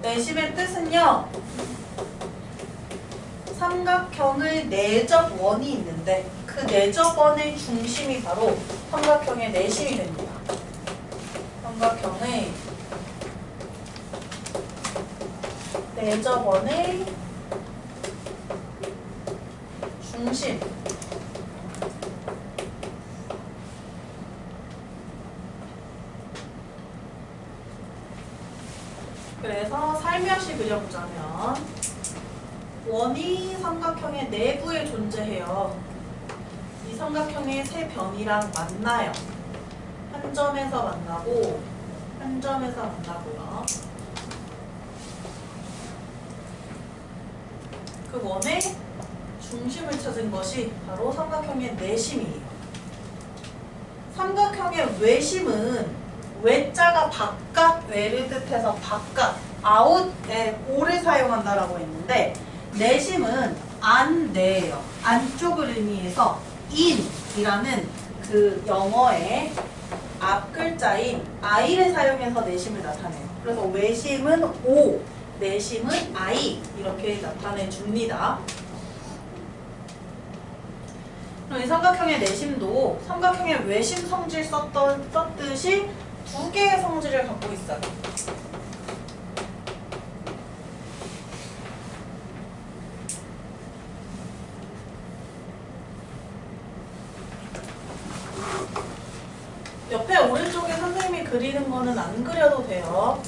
내심의 뜻은요, 삼각형의 내적 원이 있는데 그 내적 원의 중심이 바로 삼각형의 내심이 됩니다. 삼각형의 내적 원의 중심. 그래서 살며시 그려보자면 원이 삼각형의 내부에 존재해요. 이 삼각형의 세 변이랑 만나요. 한 점에서 만나고 한 점에서 만나고요. 그 원의 중심을 찾은 것이 바로 삼각형의 내심이에요. 삼각형의 외심은 외자가 바깥, 외를 뜻해서 바깥, 아웃에 오를 사용한다라고 했는데 내심은 안, 내예요. 안쪽을 의미해서 in이라는 그 영어의 앞 글자인 I를 사용해서 내심을 나타내요. 그래서 외심은 O, 내심은 I 이렇게 나타내 줍니다. 그럼 이 삼각형의 내심도 삼각형의 외심 성질 썼듯이 두 개의 성질을 갖고 있어요. 옆에 오른쪽에 선생님이 그리는 거는 안 그려도 돼요.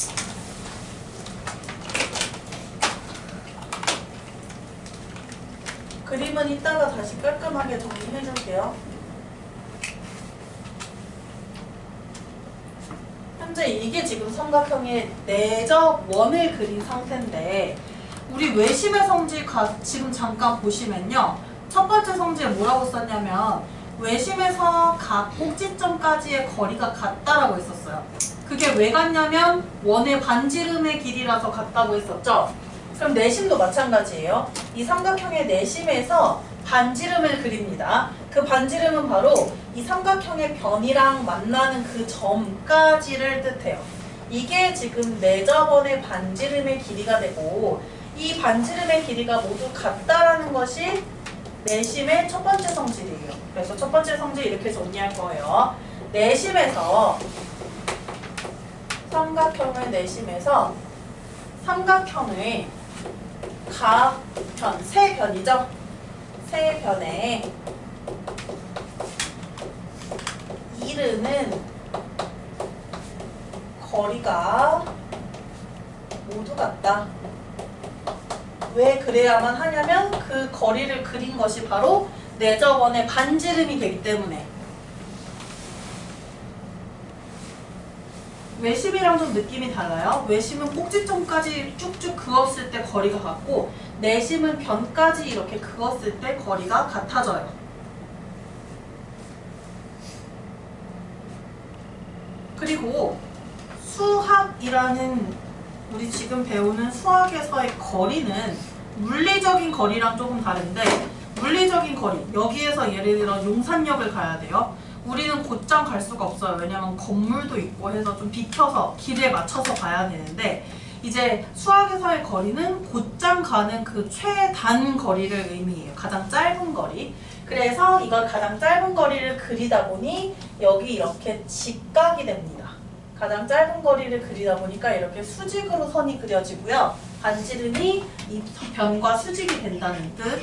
그림은 이따가 다시 깔끔하게 정리해 줄게요. 현재 이게 지금 삼각형의 내적 원을 그린 상태인데 우리 외심의 성질 지금 잠깐 보시면요. 첫 번째 성질 뭐라고 썼냐면 외심에서 각 꼭지점까지의 거리가 같다라고 했었어요. 그게 왜 같냐면 원의 반지름의 길이라서 같다고 했었죠. 그럼 내심도 마찬가지예요. 이 삼각형의 내심에서 반지름을 그립니다. 그 반지름은 바로 이 삼각형의 변이랑 만나는 그 점까지를 뜻해요. 이게 지금 내접원의 반지름의 길이가 되고 이 반지름의 길이가 모두 같다라는 것이 내심의 첫 번째 성질이에요. 그래서 첫 번째 성질 이렇게 정리할 거예요. 내심에서 삼각형의 내심에서 삼각형의 각 변, 세 변이죠. 세 변에 이르는 거리가 모두 같다. 왜 그래야만 하냐면 그 거리를 그린 것이 바로 내접원의 반지름이 되기 때문에. 외심이랑 좀 느낌이 달라요. 외심은 꼭지점까지 쭉쭉 그었을 때 거리가 같고 내심은 변까지 이렇게 그었을 때 거리가 같아져요. 그리고 수학이라는 우리 지금 배우는 수학에서의 거리는 물리적인 거리랑 조금 다른데 물리적인 거리, 여기에서 예를 들어 용산역을 가야 돼요. 우리는 곧장 갈 수가 없어요. 왜냐면 건물도 있고 해서 좀 비켜서 길에 맞춰서 가야 되는데 이제 수학에서의 거리는 곧장 가는 그 최단 거리를 의미해요. 가장 짧은 거리. 그래서 이걸 가장 짧은 거리를 그리다 보니 여기 이렇게 직각이 됩니다. 가장 짧은 거리를 그리다 보니까 이렇게 수직으로 선이 그려지고요. 반지름이 이 변과 수직이 된다는 뜻.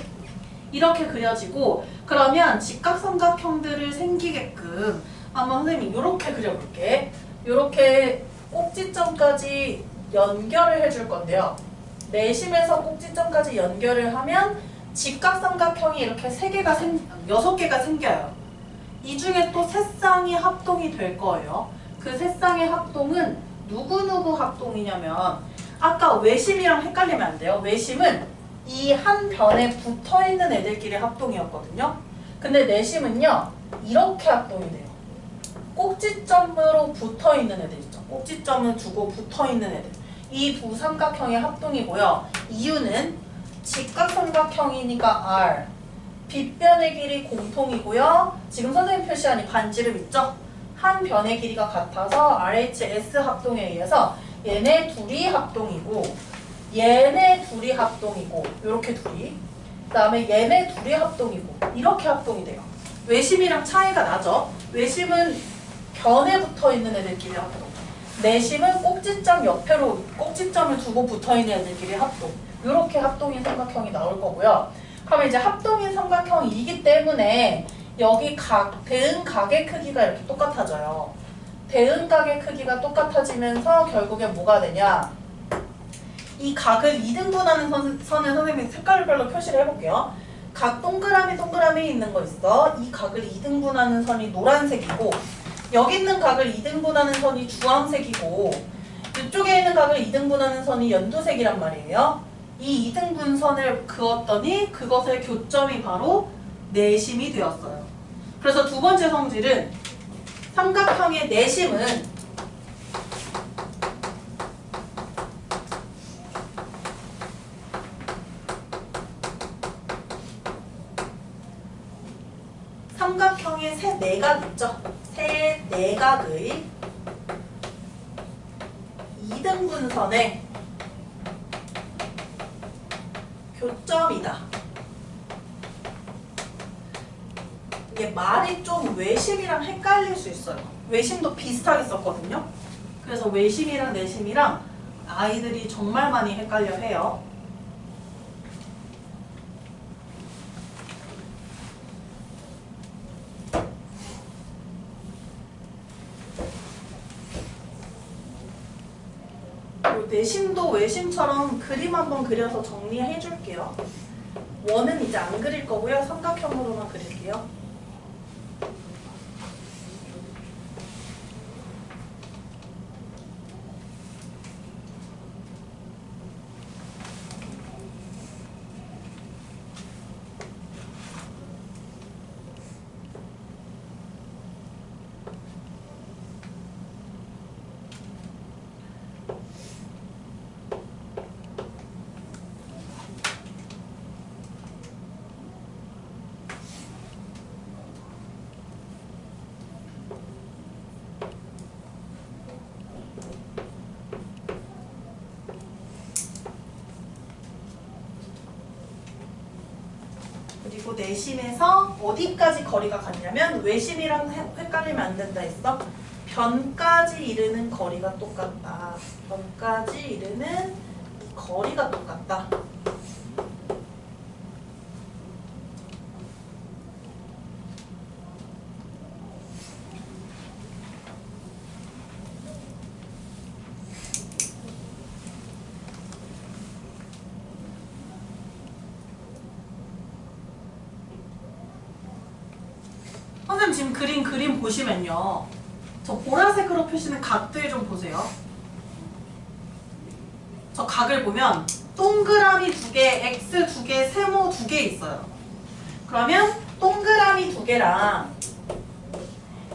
이렇게 그려지고 그러면 직각삼각형들을 생기게끔 한번 선생님이 이렇게 그려볼게. 이렇게 꼭지점까지 연결을 해줄 건데요. 내심에서 꼭지점까지 연결을 하면 직각삼각형이 이렇게 6개가 생겨요. 이 중에 또 세 쌍이 합동이 될 거예요. 그 세 쌍의 합동은 누구누구 합동이냐면 아까 외심이랑 헷갈리면 안 돼요. 외심은 이 한 변에 붙어있는 애들끼리 합동이었거든요. 근데 내심은요 이렇게 합동이 돼요. 꼭지점으로 붙어있는 애들 있죠. 꼭지점을 두고 붙어있는 애들. 이 두 삼각형의 합동이고요. 이유는 직각삼각형이니까 R. 빗변의 길이 공통이고요. 지금 선생님 표시한 이 반지름 있죠? 한 변의 길이가 같아서 RHS 합동에 의해서 얘네 둘이 합동이고 얘네 둘이 합동이고 이렇게 둘이 그 다음에 얘네 둘이 합동이고 이렇게 합동이 돼요. 외심이랑 차이가 나죠? 외심은 변에 붙어있는 애들끼리 합동, 내심은 꼭지점 옆으로 꼭지점을 두고 붙어있는 애들끼리 합동, 이렇게 합동인 삼각형이 나올 거고요. 그러면 이제 합동인 삼각형이기 때문에 여기 대응각의 크기가 이렇게 똑같아져요. 대응각의 크기가 똑같아지면서 결국에 뭐가 되냐, 이 각을 2등분하는 선을 선생님이 색깔별로 표시를 해볼게요. 각 동그라미 있는 거 있어. 이 각을 2등분하는 선이 노란색이고 여기 있는 각을 2등분하는 선이 주황색이고 이쪽에 있는 각을 2등분하는 선이 연두색이란 말이에요. 이 2등분선을 그었더니 그것의 교점이 바로 내심이 되었어요. 그래서 두 번째 성질은 삼각형의 내심은 삼각형의 세 내각 있죠? 세 내각의 2등분선의 교점이다. 이게 말이 좀 외심이랑 헷갈릴 수 있어요. 외심도 비슷하게 썼거든요. 그래서 외심이랑 내심이랑 아이들이 정말 많이 헷갈려 해요. 내심도 외심처럼 그림 한번 그려서 정리해 줄게요. 원은 이제 안 그릴 거고요. 삼각형으로만 그릴게요. 그리고 내심에서 어디까지 거리가 같냐면 외심이랑 헷갈리면 안 된다 했어. 변까지 이르는 거리가 똑같다. 변까지 이르는 거리가 똑같다. 선생님 지금 그림 보시면요. 저 보라색으로 표시는 각들 좀 보세요. 저 각을 보면 동그라미 2개, X 2개, 세모 2개 있어요. 그러면 동그라미 2개랑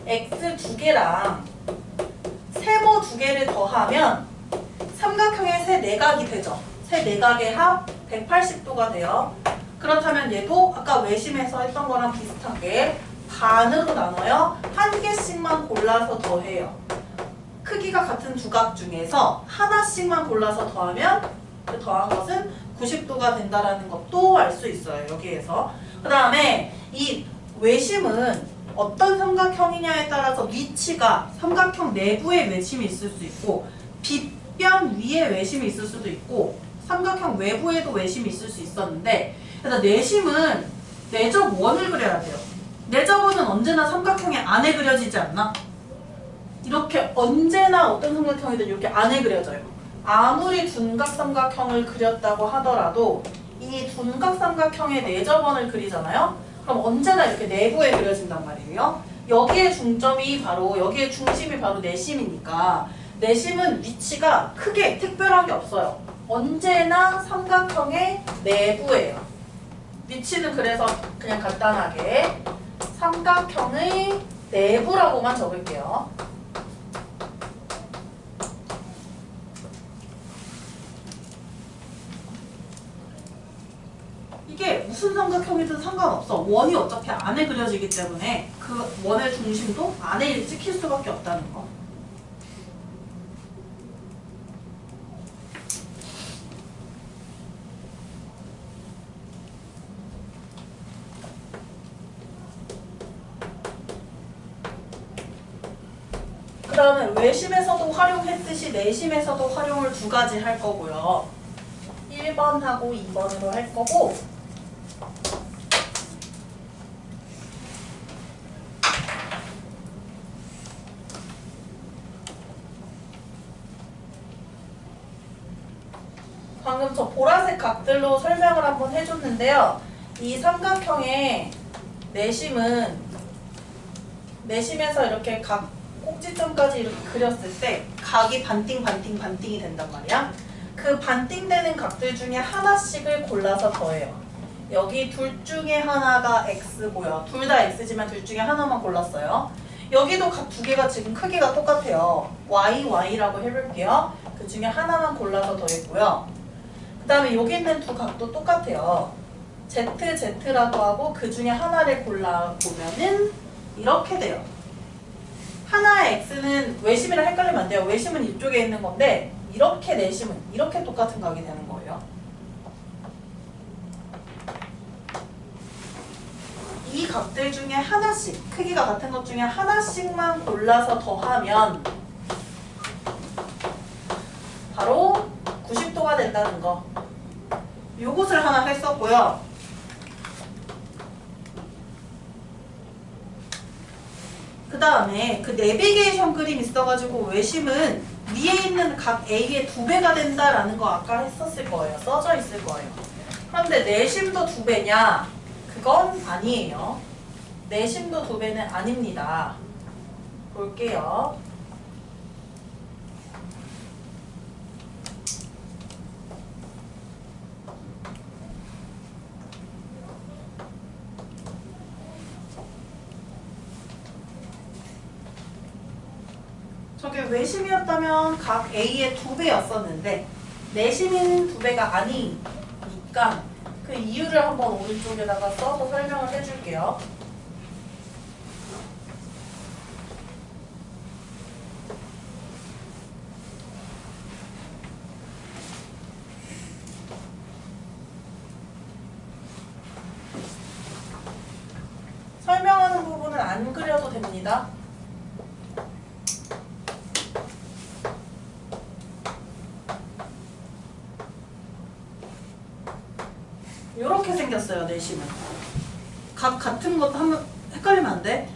X 2개랑 세모 2개를 더하면 삼각형의 세 내각이 되죠. 세 내각의 합 180도가 돼요. 그렇다면 얘도 아까 외심에서 했던 거랑 비슷하게 반으로 나눠요. 한 개씩만 골라서 더해요. 크기가 같은 두 각 중에서 하나씩만 골라서 더하면 그 더한 것은 90도가 된다라는 것도 알 수 있어요. 여기에서. 그 다음에 이 외심은 어떤 삼각형이냐에 따라서 위치가 삼각형 내부에 외심이 있을 수 있고 빗변 위에 외심이 있을 수도 있고 삼각형 외부에도 외심이 있을 수 있었는데, 그래서 내심은 내접 원을 그려야 돼요. 내접원은 언제나 삼각형의 안에 그려지지 않나? 이렇게 언제나 어떤 삼각형이든 이렇게 안에 그려져요. 아무리 둔각삼각형을 그렸다고 하더라도 이 둔각삼각형의 내접원을 그리잖아요? 그럼 언제나 이렇게 내부에 그려진단 말이에요. 여기에 중심이 바로 내심이니까 내심은 위치가 크게 특별하게 없어요. 언제나 삼각형의 내부예요. 위치는 그래서 그냥 간단하게 삼각형의 내부라고만 적을게요. 이게 무슨 삼각형이든 상관없어. 원이 어차피 안에 그려지기 때문에 그 원의 중심도 안에 찍힐 수밖에 없다는 거. 그 다음에 외심에서도 활용했듯이 내심에서도 활용을 두 가지 할 거고요. 1번하고 2번으로 할 거고, 방금 저 보라색 각들로 설명을 한번 해줬는데요. 이 삼각형의 내심에서 이렇게 각 꼭지점까지 이렇게 그렸을 때 각이 반띵이 된단 말이야. 그 반띵되는 각들 중에 하나씩을 골라서 더해요. 여기 둘 중에 하나가 x고요. 둘 다 x지만 둘 중에 하나만 골랐어요. 여기도 각 두 개가 지금 크기가 똑같아요. y라고 해볼게요. 그 중에 하나만 골라서 더했고요. 그 다음에 여기 있는 두 각도 똑같아요. z라고 하고 그 중에 하나를 골라보면은 이렇게 돼요. 하나의 x는 외심이랑 헷갈리면 안 돼요. 외심은 이쪽에 있는 건데 이렇게 내심은 이렇게 똑같은 각이 되는 거예요. 이 각들 중에 하나씩, 크기가 같은 것 중에 하나씩만 골라서 더하면 바로 90도가 된다는 거. 요것을 하나 했었고요. 그 다음에 그 내비게이션 그림 있어가지고 외심은 위에 있는 각 A의 2배가 된다라는 거 아까 했었을 거예요. 써져 있을 거예요. 그런데 내심도 2배냐? 그건 아니에요. 내심도 2배는 아닙니다. 볼게요. 저게 외심이었다면 각 A의 2배였었는데 내심인 2배가 아니니까 그 이유를 한번 오른쪽에다가 써서 설명을 해줄게요. 설명하는 부분은 안 그려도 됩니다. 이렇게 생겼어요. 내심은 각 같은 것도 한번 헷갈리면 안 돼.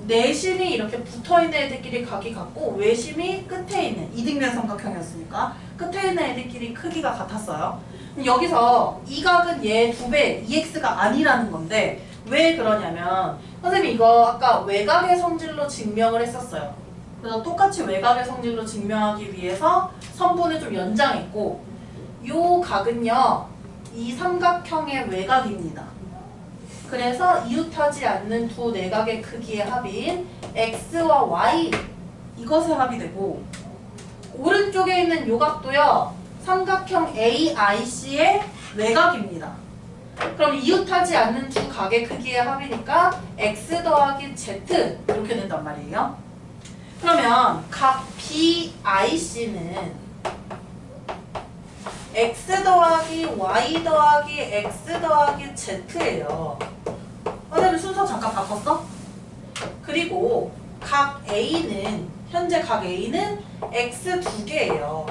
내심이 이렇게 붙어있는 애들끼리 각이 같고 외심이 끝에 있는 이등변 삼각형이었으니까 끝에 있는 애들끼리 크기가 같았어요. 여기서 이 각은 얘 2배 2x가 아니라는 건데 왜 그러냐면 선생님이 이거 아까 외곽의 성질로 증명을 했었어요. 그래서 똑같이 외곽의 성질로 증명하기 위해서 선분을 좀 연장했고 요 각은요 이 삼각형의 외곽입니다. 그래서 이웃하지 않는 두 내각의 크기의 합인 x와 y 이것의 합이 되고 오른쪽에 있는 요 각도요 삼각형 AIC의 외곽입니다. 그럼 이웃하지 않는 두 각의 크기의 합이니까 x 더하기 z 이렇게 된단 말이에요. 그러면 각 BIC는 x 더하기 y 더하기 x 더하기 z예요. 선생님 순서 잠깐 바꿨어? 그리고 각 A는 현재 각 A는 x 2개예요.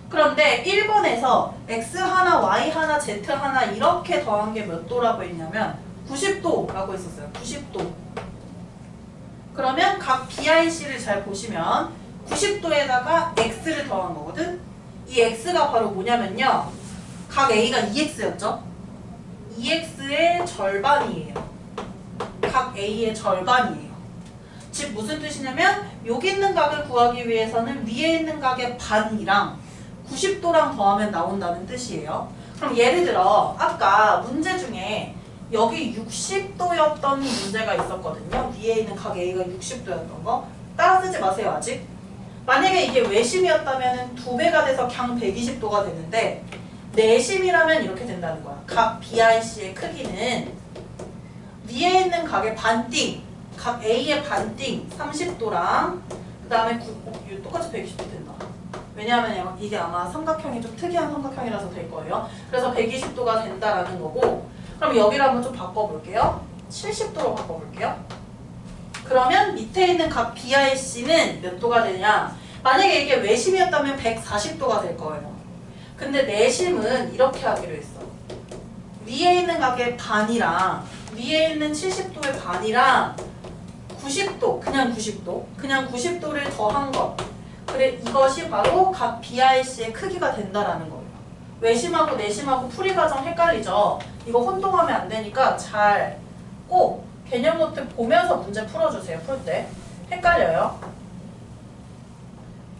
그런데 1번에서 x 하나 y 하나 z 하나 이렇게 더한 게 몇 도라고 했냐면 90도라고 했었어요. 90도. 그러면 각 BIC를 잘 보시면 90도에다가 x를 더한 거거든? 이 x가 바로 뭐냐면요. 각 A가 2x였죠? 2x의 절반이에요. 각 A의 절반이에요. 즉 무슨 뜻이냐면 여기 있는 각을 구하기 위해서는 위에 있는 각의 반이랑 90도랑 더하면 나온다는 뜻이에요. 그럼 예를 들어 아까 문제 중에 여기 60도였던 문제가 있었거든요. 위에 있는 각 A가 60도였던 거. 따라 쓰지 마세요 아직. 만약에 이게 외심이었다면 2배가 돼서 강 120도가 되는데 내심이라면 이렇게 된다는 거야. 각 BIC의 크기는 위에 있는 각의 반띵, 각 A의 반띵 30도랑 그 다음에 똑같이 120도 된다. 왜냐하면 이게 아마 삼각형이 좀 특이한 삼각형이라서 될 거예요. 그래서 120도가 된다라는 거고, 그럼 여기를 한번 좀 바꿔볼게요. 70도로 바꿔볼게요. 그러면 밑에 있는 각 BIC는 몇 도가 되냐? 만약에 이게 외심이었다면 140도가 될 거예요. 근데 내심은 이렇게 하기로 했어. 위에 있는 각의 반이랑 위에 있는 70도의 반이랑 90도, 그냥 90도를 더한 것. 그래, 이것이 바로 각 BIC의 크기가 된다라는 거예요. 외심하고 내심하고 풀이 과정 헷갈리죠? 이거 혼동하면 안 되니까 잘 꼭 개념 노트 보면서 문제 풀어주세요. 풀 때. 헷갈려요.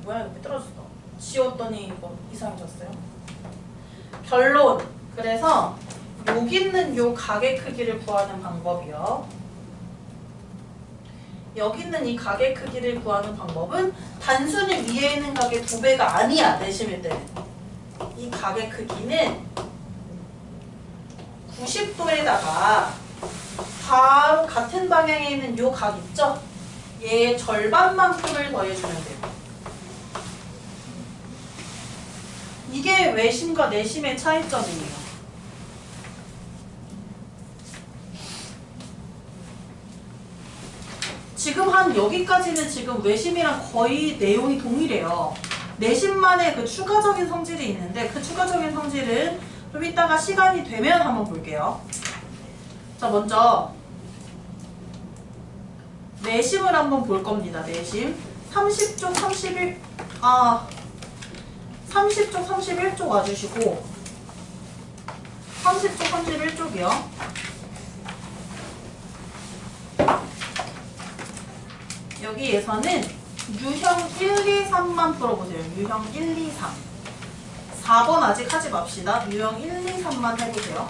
뭐야, 이거 삐뚤어졌어. 지웠더니 이거 이상해졌어요. 결론. 그래서 여기 있는 요 각의 크기를 구하는 방법이요. 여기 있는 이 각의 크기를 구하는 방법은 단순히 위에 있는 각의 2배가 아니야. 내심일 때는. 이 각의 크기는 90도에다가 바로 같은 방향에 있는 요 각 있죠? 얘의 절반만큼을 더해주면 돼요. 이게 외심과 내심의 차이점이에요. 지금 한 여기까지는 지금 외심이랑 거의 내용이 동일해요. 내심만의 그 추가적인 성질이 있는데 그 추가적인 성질은 좀 이따가 시간이 되면 한번 볼게요. 자, 먼저 내심을 한번 볼 겁니다. 내심 30쪽 30쪽 31쪽 와주시고 30쪽 31쪽이요. 여기에서는 유형 1, 2, 3만 풀어보세요. 유형 1, 2, 3. 4번 아직 하지 맙시다. 유형 1, 2, 3만 해보세요.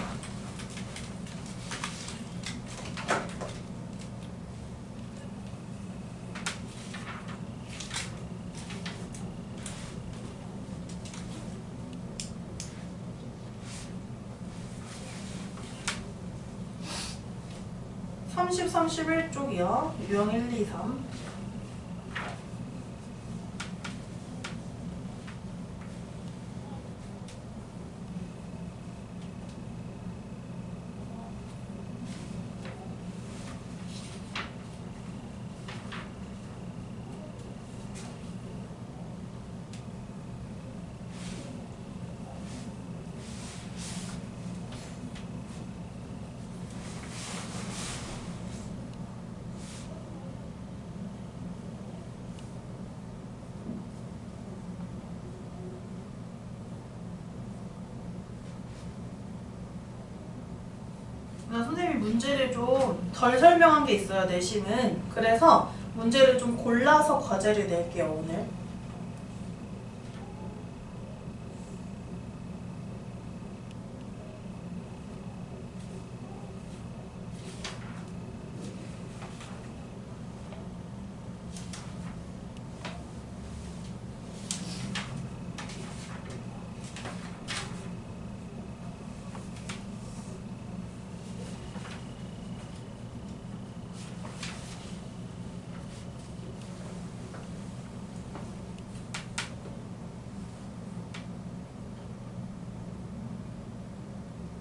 (30, 31쪽이요) 유형 1, 2, 3. 선생님이 문제를 좀 덜 설명한 게 있어요. 내심은. 그래서 문제를 좀 골라서 과제를 낼게요. 오늘.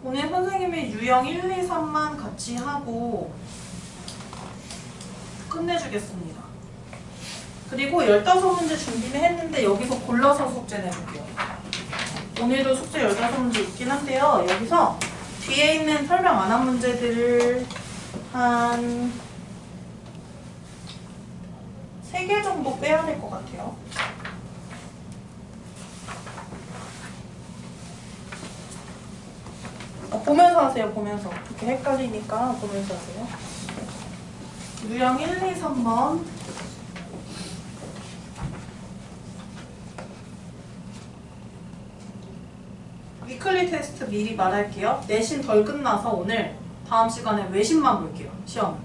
오늘 선생님이 유형 1, 2, 3만 같이 하고 끝내주겠습니다. 그리고 15문제 준비는 했는데 여기서 골라서 숙제 내볼게요. 오늘도 숙제 15문제 있긴 한데요. 여기서 뒤에 있는 설명 안 한 문제들을 한 3개 정도 빼야 될 것 같아요. 보면서 하세요. 보면서. 이렇게 헷갈리니까 보면서 하세요. 유형 1, 2, 3번. 위클리 테스트 미리 말할게요. 내신 덜 끝나서 오늘 다음 시간에 외신만 볼게요. 시험.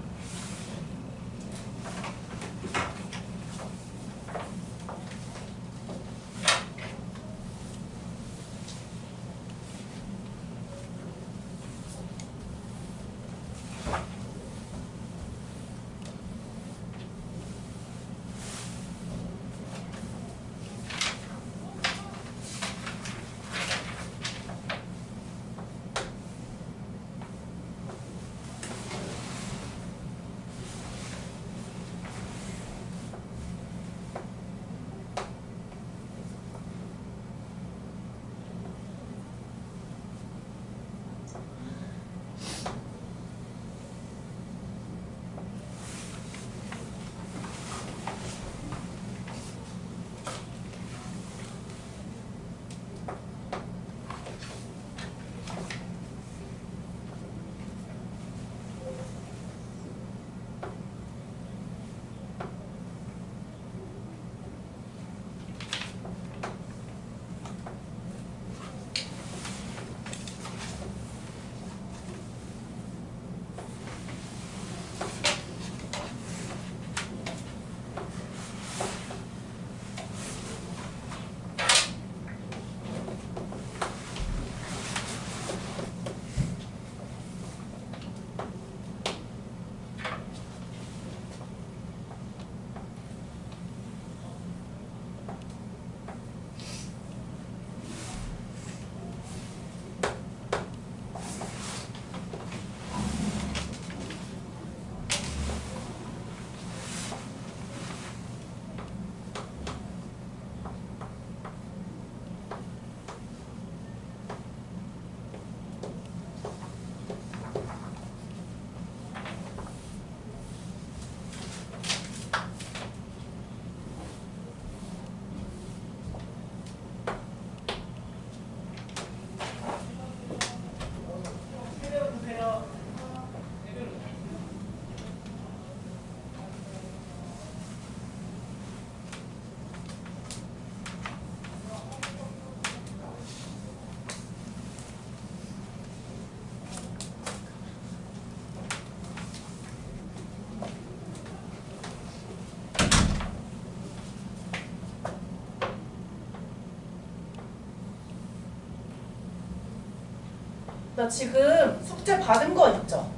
나 지금 숙제 받은 거 있죠?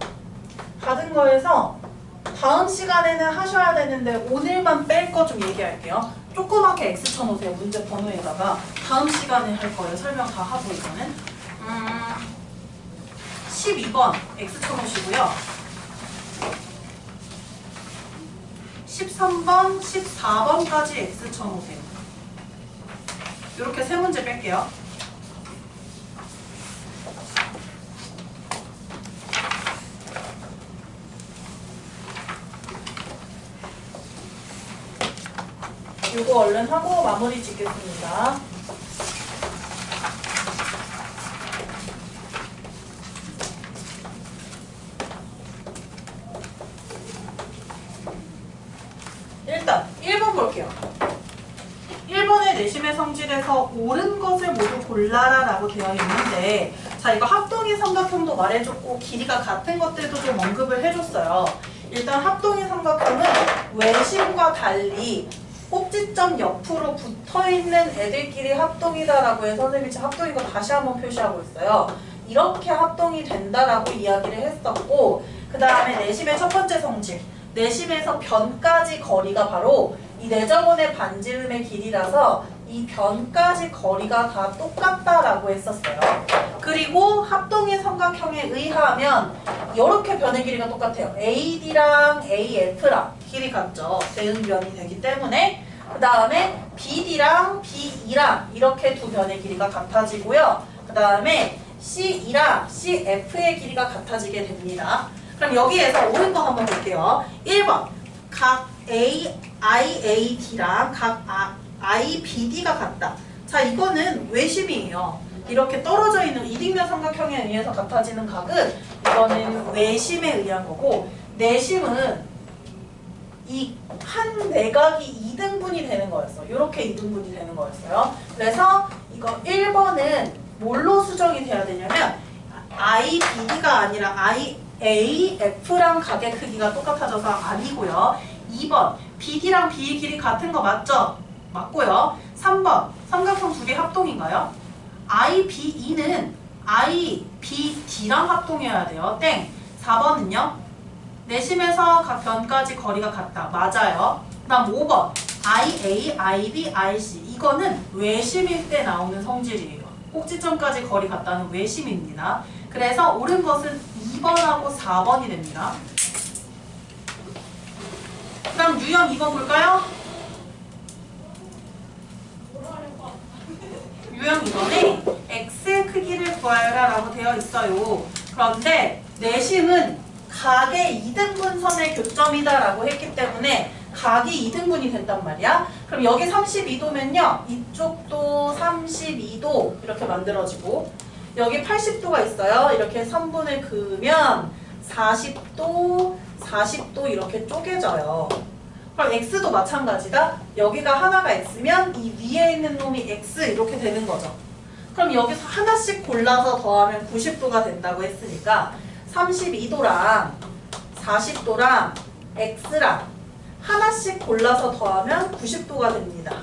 받은 거에서 다음 시간에는 하셔야 되는데 오늘만 뺄 거 좀 얘기할게요. 조그맣게 X 쳐놓으세요. 문제 번호에다가. 다음 시간에 할 거예요. 설명 다 하고 이거는. 12번 X 쳐놓으시고요. 13번, 14번까지 X 쳐놓으세요. 이렇게 세 문제 뺄게요. 이거 얼른 하고 마무리 짓겠습니다. 일단 1번 볼게요. 1번의 내심의 성질에서 옳은 것을 모두 골라라 라고 되어 있는데, 자, 이거 합동의 삼각형도 말해줬고 길이가 같은 것들도 좀 언급을 해줬어요. 일단 합동의 삼각형은 외심과 달리 꼭지점 옆으로 붙어있는 애들끼리 합동이다라고 해서 선생님이 합동인 거 다시 한번 표시하고 있어요. 이렇게 합동이 된다라고 이야기를 했었고, 그 다음에 내심의 첫 번째 성질, 내심에서 변까지 거리가 바로 이 내정원의 반지름의 길이라서 이 변까지 거리가 다 똑같다라고 했었어요. 그리고 합동의 삼각형에 의하면 이렇게 변의 길이가 똑같아요. AD랑 AF랑 길이 같죠. 대응변이 되기 때문에. 그 다음에 BD랑 BE랑 이렇게 두 변의 길이가 같아지고요. 그 다음에 CE랑 CF의 길이가 같아지게 됩니다. 그럼 여기에서 옳은 거 한번 볼게요. 1번 각 IAD랑 각 IBD가 같다. 자, 이거는 외심이에요. 이렇게 떨어져 있는 이등변 삼각형에 의해서 같아지는 각은 이거는 외심에 의한 거고, 내심은 이 한 내각이 2등분이 되는 거였어. 이렇게 2등분이 되는 거였어요. 그래서 이거 1번은 뭘로 수정이 돼야 되냐면 IBD가 아니라 IAF랑 각의 크기가 똑같아져서 아니고요. 2번 BD랑 B의 길이 같은 거 맞죠? 맞고요. 3번 삼각형 두 개 합동인가요? IBE는 IBD랑 합동해야 돼요. 땡. 4번은요? 내심에서 각 변까지 거리가 같다. 맞아요. 그 다음 5번 IA, IB, IC 이거는 외심일 때 나오는 성질이에요. 꼭지점까지 거리 같다는 외심입니다. 그래서 옳은 것은 2번하고 4번이 됩니다. 그 다음 유형 2번 볼까요? 유형 2번에 X의 크기를 구하여라 라고 되어 있어요. 그런데 내심은 각의 2등분선의 교점이다 라고 했기 때문에 각이 2등분이 된단 말이야. 그럼 여기 32도면요. 이쪽도 32도 이렇게 만들어지고, 여기 80도가 있어요. 이렇게 3분을 그으면 40도, 40도 이렇게 쪼개져요. 그럼 X도 마찬가지다. 여기가 하나가 X면 이 위에 있는 놈이 X 이렇게 되는 거죠. 그럼 여기서 하나씩 골라서 더하면 90도가 된다고 했으니까 32도랑 40도랑 X랑 하나씩 골라서 더하면 90도가 됩니다.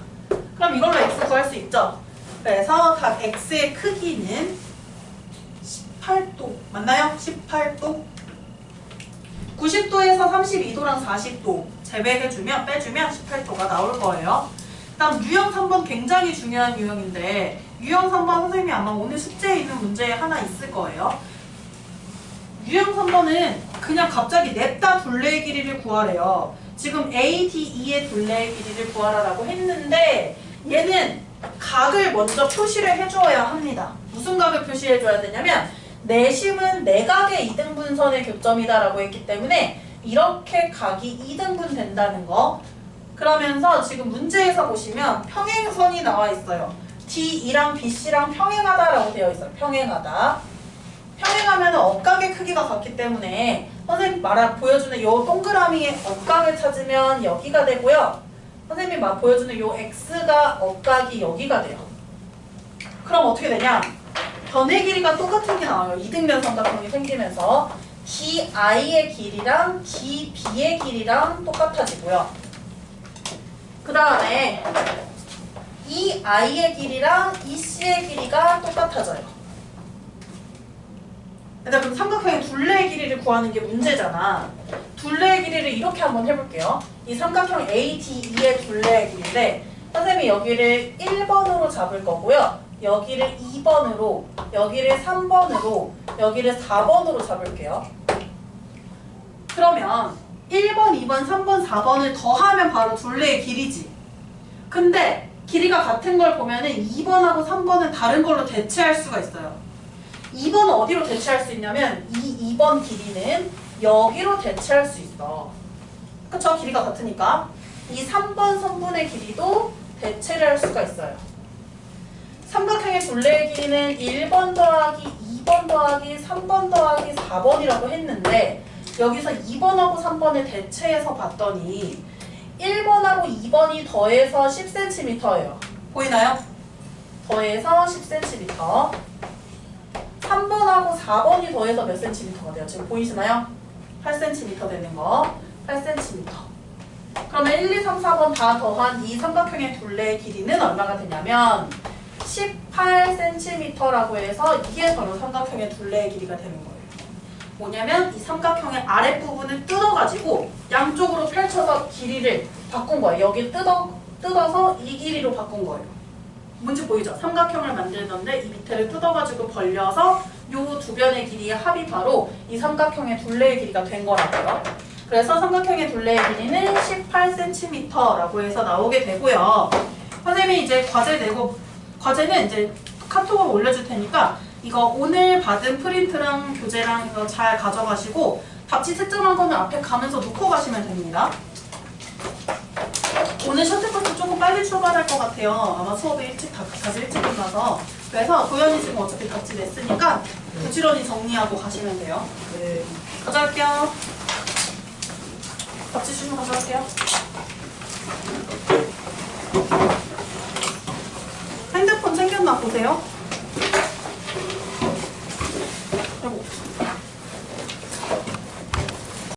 그럼 이걸로 X 구할 수 있죠? 그래서 각 X의 크기는 18도 맞나요? 18도 90도에서 32도랑 40도 제외해주면 빼주면 18도가 나올 거예요. 다음 유형 3번 굉장히 중요한 유형인데, 유형 3번 선생님이 아마 오늘 숙제에 있는 문제에 하나 있을 거예요. 유형 3번은 그냥 갑자기 냅다 둘레의 길이를 구하래요. 지금 ADE의 둘레의 길이를 구하라라고 했는데 얘는 각을 먼저 표시를 해줘야 합니다. 무슨 각을 표시해줘야 되냐면 내심은 내각의 2등분선의 교점이다 라고 했기 때문에 이렇게 각이 2등분 된다는 거. 그러면서 지금 문제에서 보시면 평행선이 나와 있어요. DE랑 BC랑 평행하다 라고 되어 있어요. 평행하다. 평행하면 억각의 크기가 같기 때문에 선생님 보여주는 이 동그라미의 억각을 찾으면 여기가 되고요. 선생님이 보여주는 이 X가 억각이 여기가 돼요. 그럼 어떻게 되냐? 변의 길이가 똑같은 게 나와요. 이등변 삼각형이 생기면서 DI의 길이랑 DB의 길이랑 똑같아지고요. 그 다음에 이 I의 길이랑 이 C의 길이가 똑같아져요. 일단 그럼 삼각형의 둘레의 길이를 구하는 게 문제잖아. 둘레의 길이를 이렇게 한번 해볼게요. 이 삼각형 ADE의 둘레의 길이인데 선생님이 여기를 1번으로 잡을 거고요. 여기를 2번으로, 여기를 3번으로, 여기를 4번으로 잡을게요. 그러면 1번, 2번, 3번, 4번을 더하면 바로 둘레의 길이지. 근데 길이가 같은 걸 보면은 2번하고 3번은 다른 걸로 대체할 수가 있어요. 2번은 어디로 대체할 수 있냐면 이 2번 길이는 여기로 대체할 수 있어. 그쵸? 길이가 같으니까. 이 3번 선분의 길이도 대체를 할 수가 있어요. 삼각형의 둘레의 길이는 1번 더하기 2번 더하기 3번 더하기 4번이라고 했는데 여기서 2번하고 3번을 대체해서 봤더니 1번하고 2번이 더해서 10cm예요. 보이나요? 더해서 10cm. 3번하고 4번이 더해서 몇 cm가 돼요? 지금 보이시나요? 8cm 되는 거. 8cm. 그러면 1, 2, 3, 4번 다 더한 이 삼각형의 둘레의 길이는 얼마가 되냐면 18cm라고 해서 이게 바로 삼각형의 둘레의 길이가 되는 거예요. 뭐냐면 이 삼각형의 아랫부분을 뜯어가지고 양쪽으로 펼쳐서 길이를 바꾼 거예요. 여기 뜯어서 이 길이로 바꾼 거예요. 뭔지 보이죠? 삼각형을 만들던데 이 밑에를 뜯어가지고 벌려서 요 두 변의 길이의 합이 바로 이 삼각형의 둘레의 길이가 된 거라고요. 그래서 삼각형의 둘레의 길이는 18cm라고 해서 나오게 되고요. 선생님이 이제 과제는 이제 카톡으로 올려줄 테니까 이거 오늘 받은 프린트랑 교재랑 이거 잘 가져가시고 답지 채점한 거는 앞에 가면서 놓고 가시면 됩니다. 오늘 셔틀버스 조금 빨리 출발할 것 같아요. 아마 수업이 다시 일찍 끝나서. 그래서 도현이 지금 어차피 답지 냈으니까 부지런히 정리하고 가시면 돼요. 네. 가져갈게요. 답지 주시면 가져갈게요. 핸드폰 챙겼나 보세요.